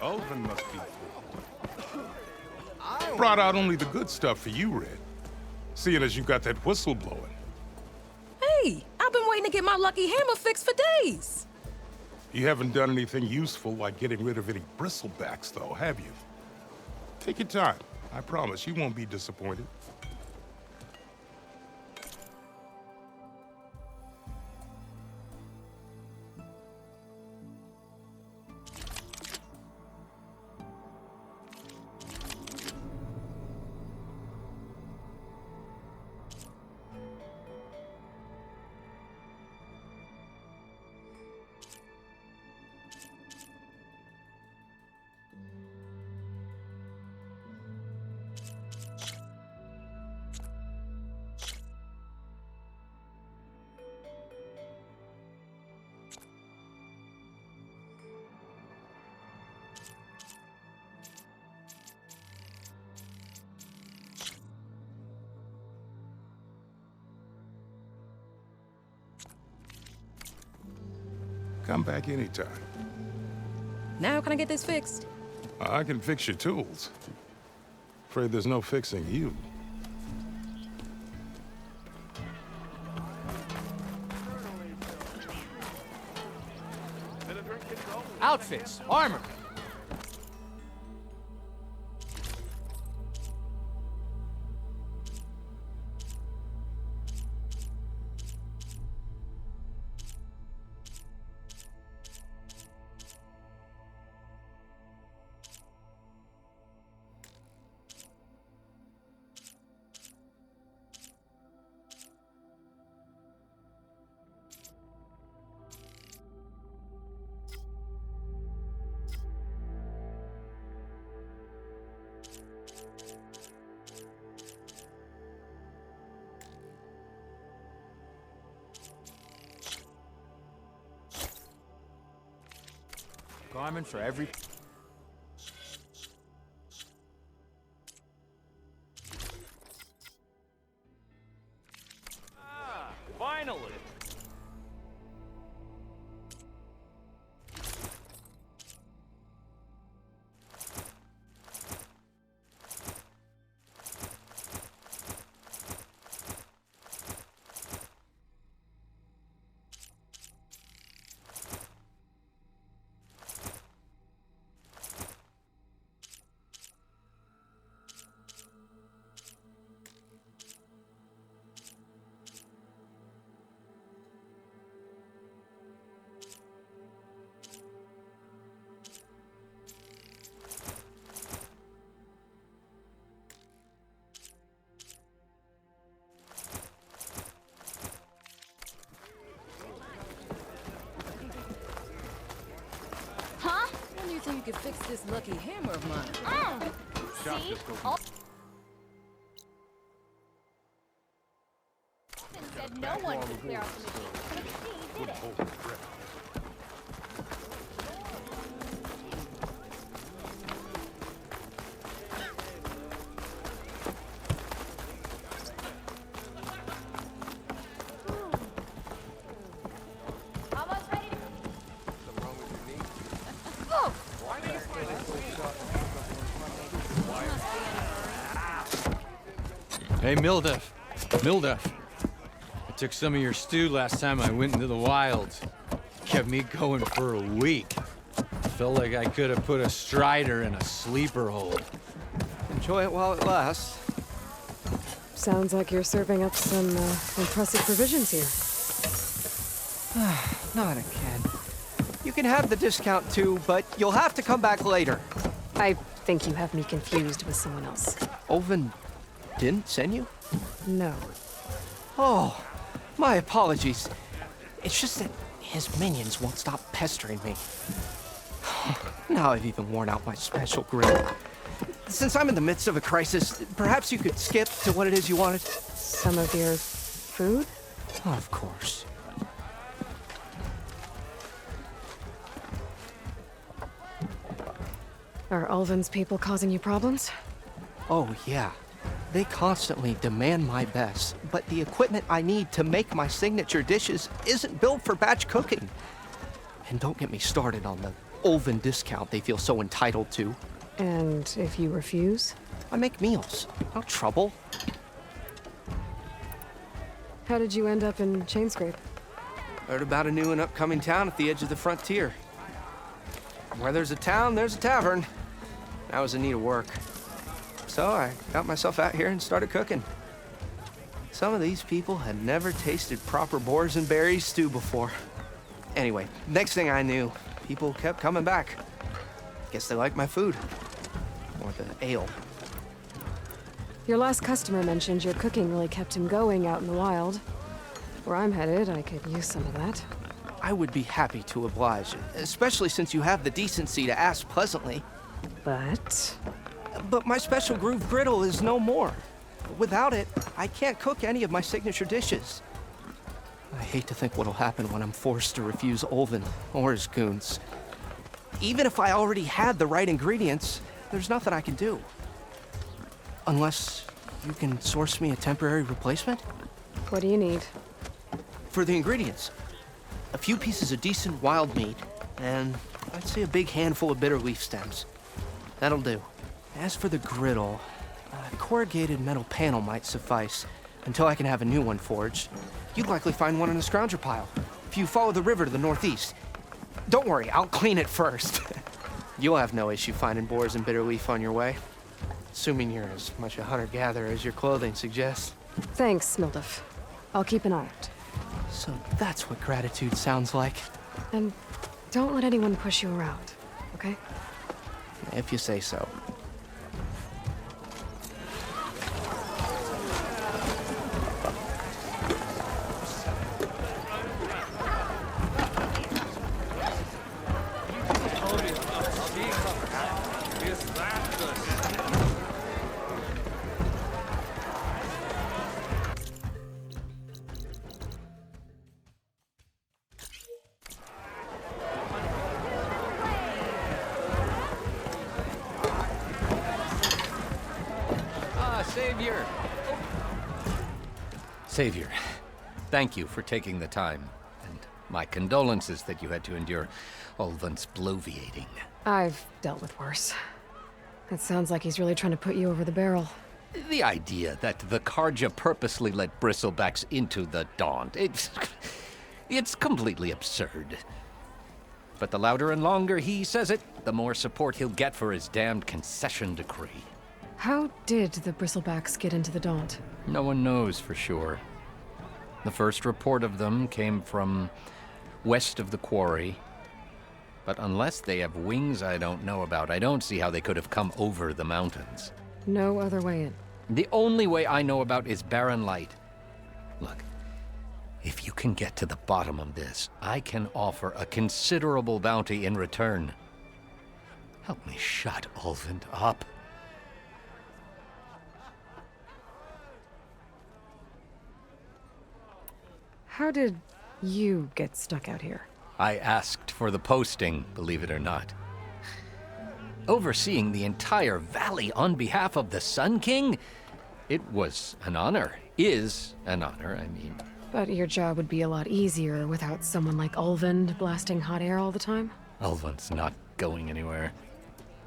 Ulvin must be full. Brought out only the good stuff for you, Red. Seeing as you got that whistle blowing. Hey, I've been waiting to get my lucky hammer fixed for days. You haven't done anything useful like getting rid of any bristlebacks, though, have you? Take your time. I promise you won't be disappointed. Come back anytime. Now can I get this fixed? I can fix your tools. Afraid there's no fixing you. Outfits, armor. Garment for every... Ah, finally! So you can fix this lucky hammer of mine. See? Said no one could clear out the machine. But he did it. Hey, Mildef. Mildef. I took some of your stew last time I went into the wilds. Kept me going for a week. Felt like I could have put a strider in a sleeper hold. Enjoy it while it lasts. Sounds like you're serving up some impressive provisions here. Not again. You can have the discount too, but you'll have to come back later. I think you have me confused with someone else. Oven didn't send you? No. Oh, my apologies. It's just that his minions won't stop pestering me. Now I've even worn out my special grin. Since I'm in the midst of a crisis, perhaps you could skip to what it is you wanted? Some of your food? Of course. Are Ulvin's people causing you problems? Oh, yeah. They constantly demand my best, but the equipment I need to make my signature dishes isn't built for batch cooking. And don't get me started on the Olven discount they feel so entitled to. And if you refuse? I make meals. No trouble. How did you end up in Chainscrape? Heard about a new and upcoming town at the edge of the frontier. Where there's a town, there's a tavern. I was in need of work. So I got myself out here and started cooking. Some of these people had never tasted proper boars and berries stew before. Anyway, next thing I knew, people kept coming back. Guess they liked my food. Or the ale. Your last customer mentioned your cooking really kept him going out in the wild. Where I'm headed, I could use some of that. I would be happy to oblige, especially since you have the decency to ask pleasantly. But But my special groove griddle is no more. Without it, I can't cook any of my signature dishes. I hate to think what'll happen when I'm forced to refuse Olven or his goons. Even if I already had the right ingredients, there's nothing I can do. Unless you can source me a temporary replacement? what do you need? For the ingredients, a few pieces of decent wild meat, and I'd say a big handful of bitter leaf stems. That'll do. As for the griddle, a corrugated metal panel might suffice until I can have a new one forged. You'd likely find one in a scrounger pile if you follow the river to the northeast. Don't worry, I'll clean it first. You'll have no issue finding boars and bitter leaf on your way, assuming you're as much a hunter-gatherer as your clothing suggests. Thanks, Mildef. I'll keep an eye out. So that's what gratitude sounds like, And don't let anyone push you around, okay? if you say so. Savior! Savior, thank you for taking the time, and my condolences that you had to endure Olven's bloviating. I've dealt with worse. It sounds like he's really trying to put you over the barrel. The idea that the Karja purposely let bristlebacks into the Daunt, it's completely absurd. But the louder and longer he says it, the more support he'll get for his damned concession decree. How did the bristlebacks get into the Daunt? No one knows for sure. The first report of them came from west of the quarry. But unless they have wings I don't know about, I don't see how they could have come over the mountains. No other way in. The only way I know about is barren light. Look, if you can get to the bottom of this, I can offer a considerable bounty in return. Help me shut Olven up. How did you get stuck out here? I asked for the posting, believe it or not. Overseeing the entire valley on behalf of the Sun King? It was an honor. Is an honor, I mean. But your job would be a lot easier without someone like Olven blasting hot air all the time? Olven's not going anywhere.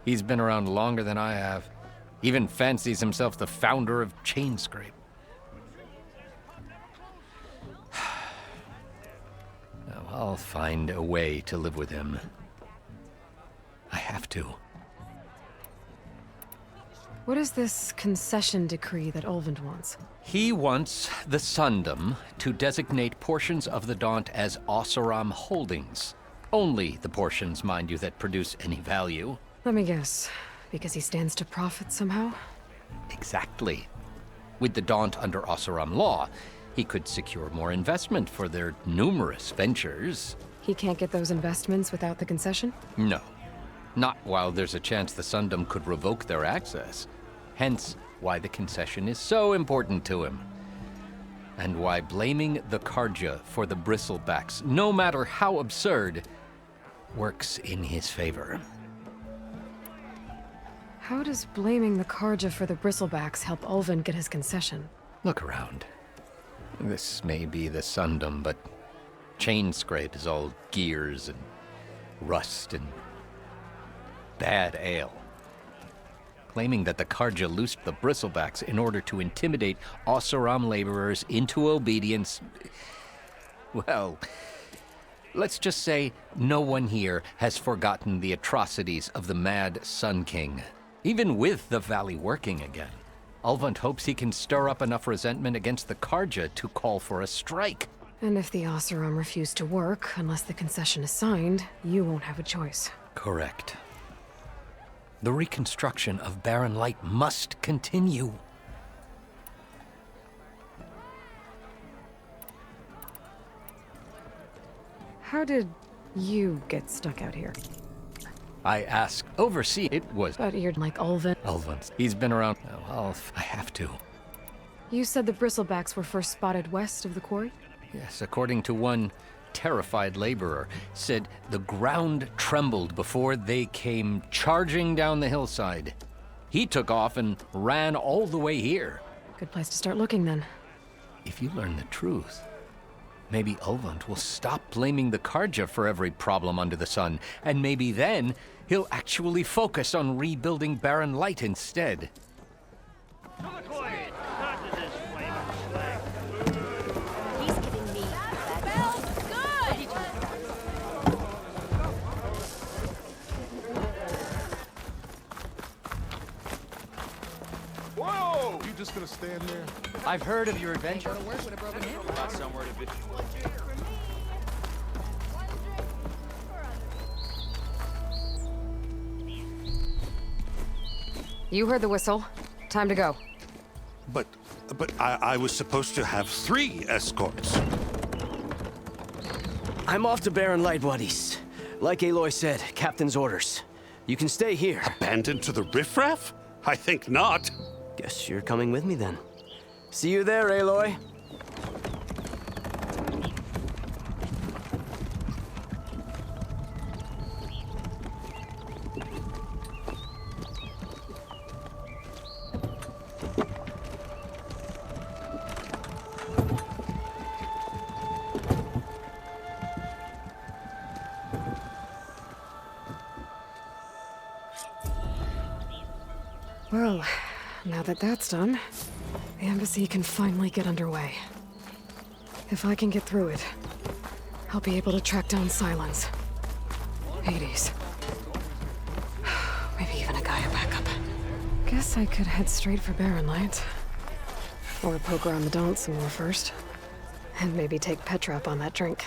He's been around longer than I have. Even fancies himself the founder of Chainscrape. Now, I'll find a way to live with him. I have to. What is this concession decree that Olven wants? He wants the Sundom to designate portions of the Daunt as Oseram holdings. Only the portions, mind you, that produce any value. Let me guess. Because he stands to profit somehow? Exactly. With the Daunt under Oseram law, he could secure more investment for their numerous ventures. He can't get those investments without the concession? No. Not while there's a chance the Sundom could revoke their access. Hence, why the concession is so important to him. And why blaming the Karja for the bristlebacks, no matter how absurd, works in his favor. How does blaming the Karja for the bristlebacks help Olven get his concession? Look around. This may be the Sundom, but Chainscrape is all gears and rust and bad ale, claiming that the Karja loosed the bristlebacks in order to intimidate Oseram laborers into obedience. Well, let's just say no one here has forgotten the atrocities of the Mad Sun King, even with the valley working again. Ulvund hopes he can stir up enough resentment against the Karja to call for a strike. And if the Oseram refuse to work, unless the concession is signed, you won't have a choice. Correct. The reconstruction of Barren Light must continue. How did you get stuck out here? I asked Oversee. It was But you're like Ulvund. Ulvund. He's been around. Well, I have to. You said the bristlebacks were first spotted west of the quarry? Yes, according to one terrified laborer, said the ground trembled before they came charging down the hillside. He took off and ran all the way here. Good place to start looking then. If you learn the truth, maybe Ulvund will stop blaming the Karja for every problem under the sun, and maybe then he'll actually focus on rebuilding Barren Light instead. He's giving me that. Smells good! Whoa! You just gonna stand there? I've heard of your adventure. You heard the whistle. Time to go. But I was supposed to have 3 escorts. I'm off to Barren Light, buddies. Like Aloy said, Captain's orders. You can stay here. Abandoned to the riffraff? I think not. Guess you're coming with me then. See you there, Aloy. Well, now that that's done, the embassy can finally get underway. If I can get through it, I'll be able to track down Silence, Hades, maybe even a Gaia backup. Guess I could head straight for Barren Light. Or poke around the Daunt some more first. And maybe take Petra up on that drink.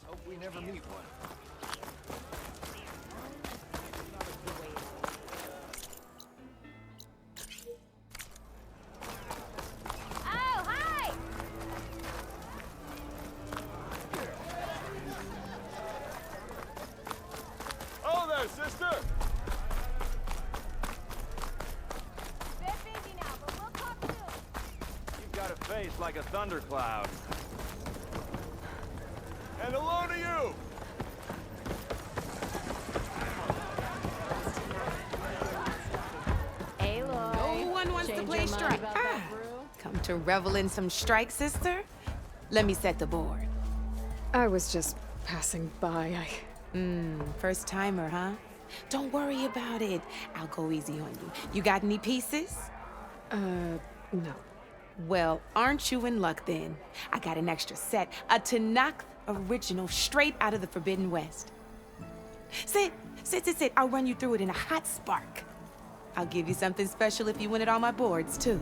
Hope we never meet one. Oh, hi! Oh there, sister! They're busy now, but we'll talk soon. You've got a face like a thundercloud. And hello to you! Aloy. No one wants to Change play your mind strike. about that brew? Come to revel in some strike, sister? Let me set the board. I was just passing by. First timer, huh? Don't worry about it. I'll go easy on you. You got any pieces? No. Well, aren't you in luck then? I got an extra set, a Tanakh original straight out of the Forbidden West. Sit. I'll run you through it in a hot spark. I'll give you something special if you win it on my boards, too.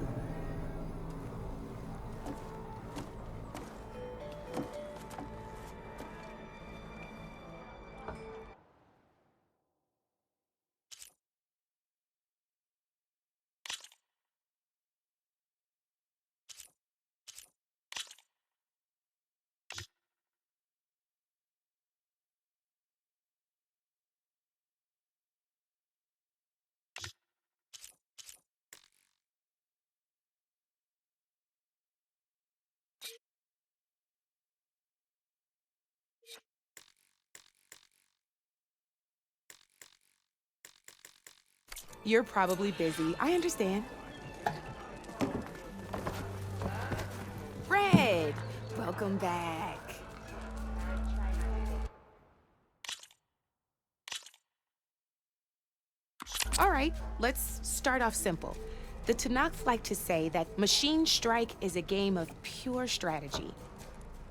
You're probably busy. I understand. Fred, welcome back. All right, let's start off simple. The Tanakh like to say that Machine Strike is a game of pure strategy.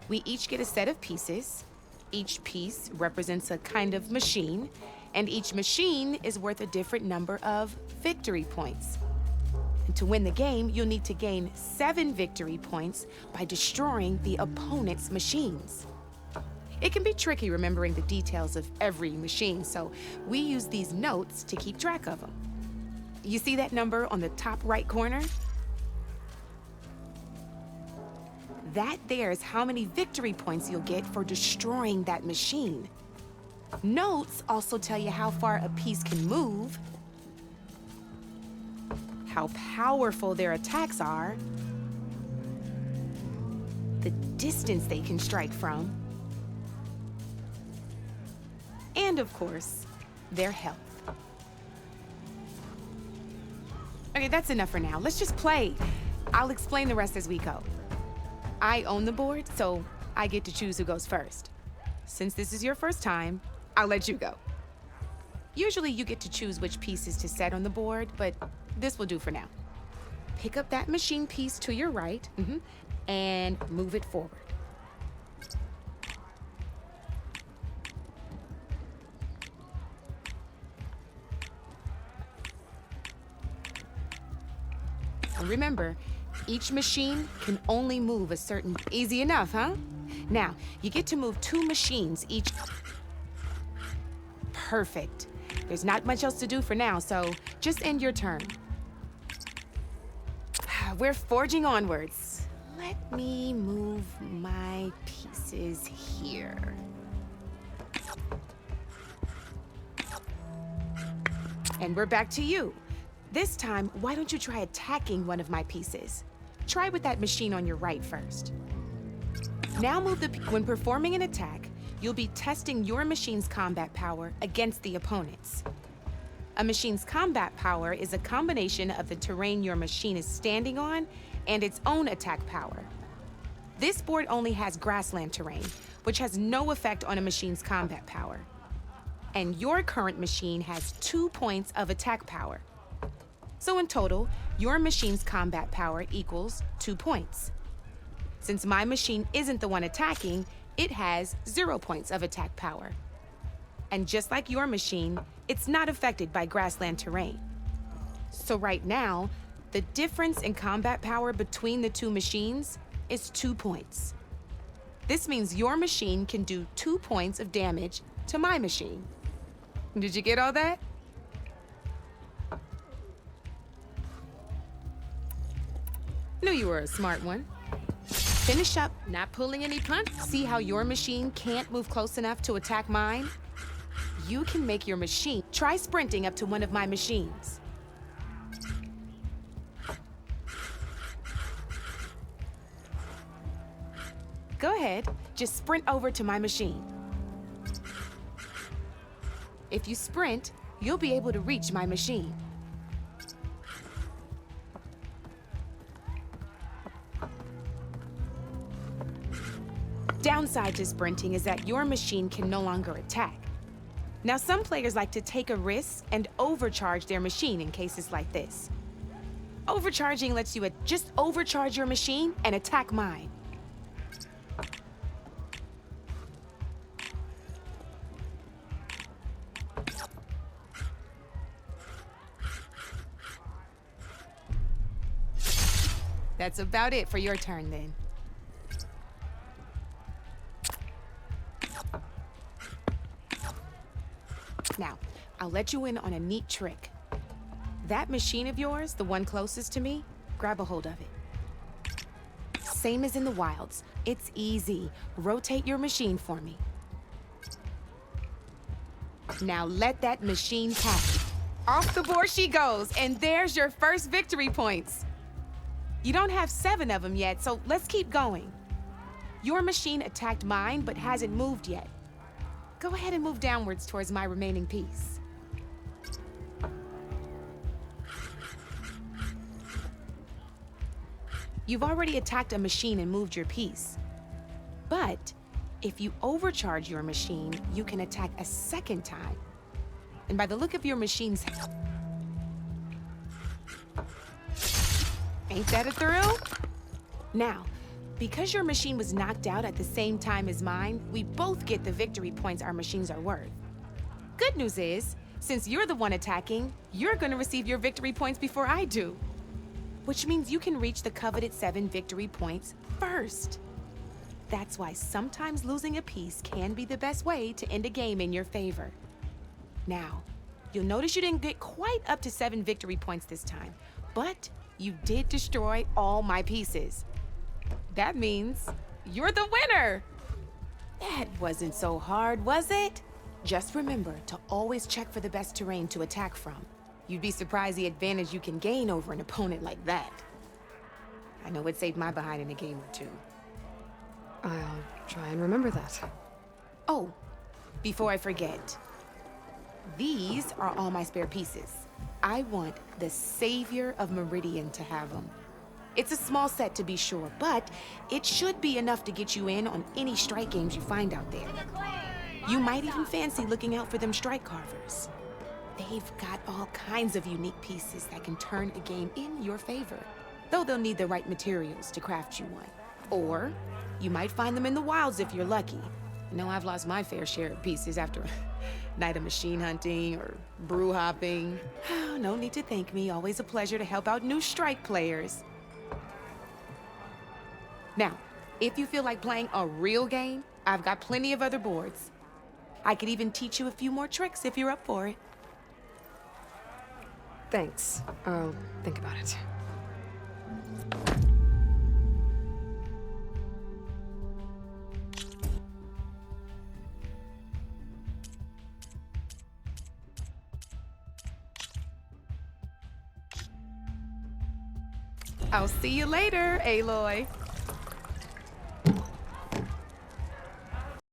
We each get a set of pieces. Each piece represents a kind of machine, and each machine is worth a different number of victory points. And to win the game, you'll need to gain 7 victory points by destroying the opponent's machines. It can be tricky remembering the details of every machine, so we use these notes to keep track of them. You see that number on the top right corner? That there is how many victory points you'll get for destroying that machine. Notes also tell you how far a piece can move, how powerful their attacks are, the distance they can strike from, and of course, their health. Okay, that's enough for now. Let's just play. I'll explain the rest as we go. I own the board, so I get to choose who goes first. Since this is your first time, I'll let you go. Usually you get to choose which pieces to set on the board, but this will do for now. Pick up that machine piece to your right, and move it forward. And remember, each machine can only move a certain... Easy enough, huh? Now, you get to move 2 machines each... Perfect. There's not much else to do for now, so just end your turn. We're forging onwards. Let me move my pieces here. And we're back to you. This time, why don't you try attacking one of my pieces? Try with that machine on your right first. Now move the... When performing an attack, you'll be testing your machine's combat power against the opponent's. A machine's combat power is a combination of the terrain your machine is standing on and its own attack power. This board only has grassland terrain, which has no effect on a machine's combat power. And your current machine has 2 points of attack power. So in total, your machine's combat power equals 2 points. Since my machine isn't the one attacking, it has 0 points of attack power. And just like your machine, it's not affected by grassland terrain. So right now, the difference in combat power between the 2 machines is 2 points. This means your machine can do 2 points of damage to my machine. Did you get all that? Knew you were a smart one. Finish up, not pulling any punch. See how your machine can't move close enough to attack mine? You can make your machine. Try sprinting up to one of my machines. Go ahead, just sprint over to my machine. If you sprint, you'll be able to reach my machine. Downside to sprinting is that your machine can no longer attack. Now, some players like to take a risk and overcharge their machine in cases like this. Overcharging lets you just overcharge your machine and attack mine. That's about it for your turn, then. Now, I'll let you in on a neat trick. That machine of yours, the one closest to me, grab a hold of it. Same as in the wilds. It's easy. Rotate your machine for me. Now let that machine pass. Off the board she goes, and there's your first victory points. You don't have 7 of them yet, so let's keep going. Your machine attacked mine, but hasn't moved yet. Go ahead and move downwards towards my remaining piece. You've already attacked a machine and moved your piece. But if you overcharge your machine, you can attack a second time. And by the look of your machine's... Ain't that a thrill? Now, because your machine was knocked out at the same time as mine, we both get the victory points our machines are worth. Good news is, since you're the one attacking, you're gonna receive your victory points before I do. Which means you can reach the coveted 7 victory points first. That's why sometimes losing a piece can be the best way to end a game in your favor. Now, you'll notice you didn't get quite up to 7 victory points this time, but you did destroy all my pieces. That means you're the winner! That wasn't so hard, was it? Just remember to always check for the best terrain to attack from. You'd be surprised the advantage you can gain over an opponent like that. I know it saved my behind in a game or two. I'll try and remember that. Oh, before I forget, these are all my spare pieces. I want the Savior of Meridian to have them. It's a small set to be sure, but it should be enough to get you in on any strike games you find out there. You might even fancy looking out for them strike carvers. They've got all kinds of unique pieces that can turn a game in your favor, though they'll need the right materials to craft you one. Or you might find them in the wilds if you're lucky. I know I've lost my fair share of pieces after a night of machine hunting or brew hopping. No need to thank me. Always a pleasure to help out new strike players. Now, if you feel like playing a real game, I've got plenty of other boards. I could even teach you a few more tricks if you're up for it. Thanks. I'll think about it. I'll see you later, Aloy.